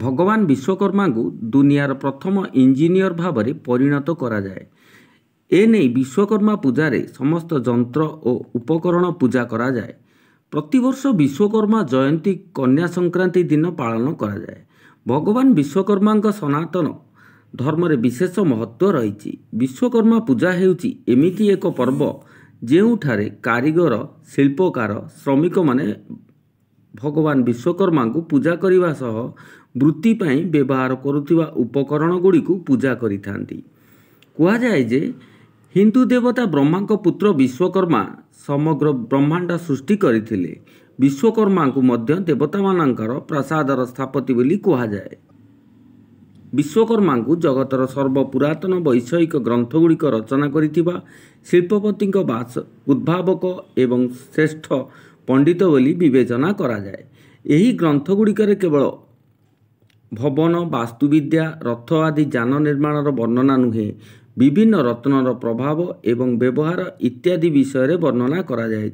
भगवान विश्वकर्मा को दुनियार प्रथम इंजीनियर भाव में परिणत करा जाए। एने विश्वकर्मा पूजा समस्त यंत्र और उपकरण पूजा करा जाए। प्रतिवर्ष विश्वकर्मा जयंती कन्या संक्रांति दिन पालन करा जाए। भगवान विश्वकर्मा सनातन धर्म रे विशेष महत्व रही। विश्वकर्मा पूजा हेउची एमिति एक पर्व जेउठारे कारीगर शिल्पकार श्रमिक माने भगवान विश्वकर्मा को पूजा करने सह वृत्ति पाई व्यवहार करुथिबा उपकरण गुड़ी को पूजा करिथांती। कुहा जाए जे हिंदू देवता ब्रह्मा को पुत्र विश्वकर्मा समग्र ब्रह्मांड सृष्टि करथिले। विश्वकर्मा को मध्य देवता मानकर प्रसादर स्थापति बोली कुहा जाए। विश्वकर्मा को जगतर सर्वपुरातन वैषयिक ग्रंथगुड़िक रचना करिथिबा शिल्पपति उद्भावक एवं श्रेष्ठ पंडित बोली विवेचना करा जाए। एही ग्रंथगुड़िकर केवल भवन वास्तुविद्या रथ आदि जान निर्माणर वर्णना नुहे, विभिन्न रत्नर प्रभाव एवं व्यवहार इत्यादि विषय वर्णना करा जाए।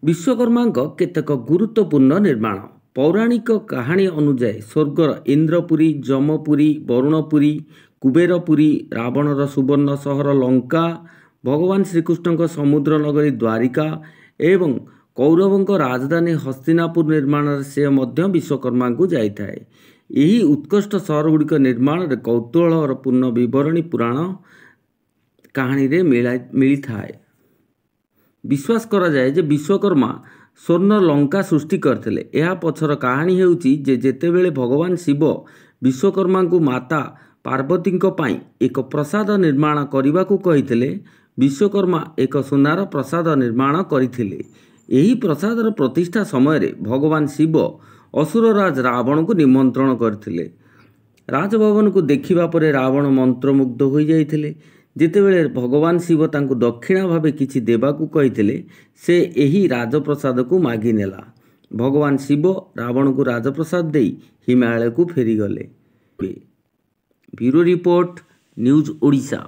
विश्वकर्मा केतेक गुरुत्वपूर्ण निर्माण पौराणिक कहानी अनुसार स्वर्गर इंद्रपुरी, जमपुरी, वरुणपुरी, कुबेरपुरी, रावणर सुवर्ण सहर लंका, भगवान श्रीकृष्ण समुद्र नगरी द्वारिका एवं कौरवों राजधानी हस्तिनापुर निर्माण से मध्य विश्वकर्मा को जाइए। यही उत्कृष्ट सहर गुड़िक निर्माण कौतूहल पूर्ण विवरणी पुराण कहानी रे मिली थाए। विश्वास करा जाए जे विश्वकर्मा स्वर्ण लंका सृष्टि करथिले। यह पछर कहानी हेउची जे जेतेबेले भगवान शिव विश्वकर्मा को माता पार्वती पाई एक प्रसाद निर्माण करने को कहिथिले, विश्वकर्मा एक सुनार प्रसाद निर्माण करथिले। यही प्रसादर प्रतिष्ठा समय भगवान शिव असुरराज रावण को निमंत्रण करथिले। राजभवन को देखिबा परे रावण मंत्रमुग्ध हो जाइथिले। जेतेबेले भगवान शिव तांको दक्षिणा भावे किछि देबाकू कहिथिले, से एही राजप्रसाद को मागी नेला। भगवान शिव रावण को राजप्रसाद देई हिमालय को फेरी गले। Bureau report, news Odisha.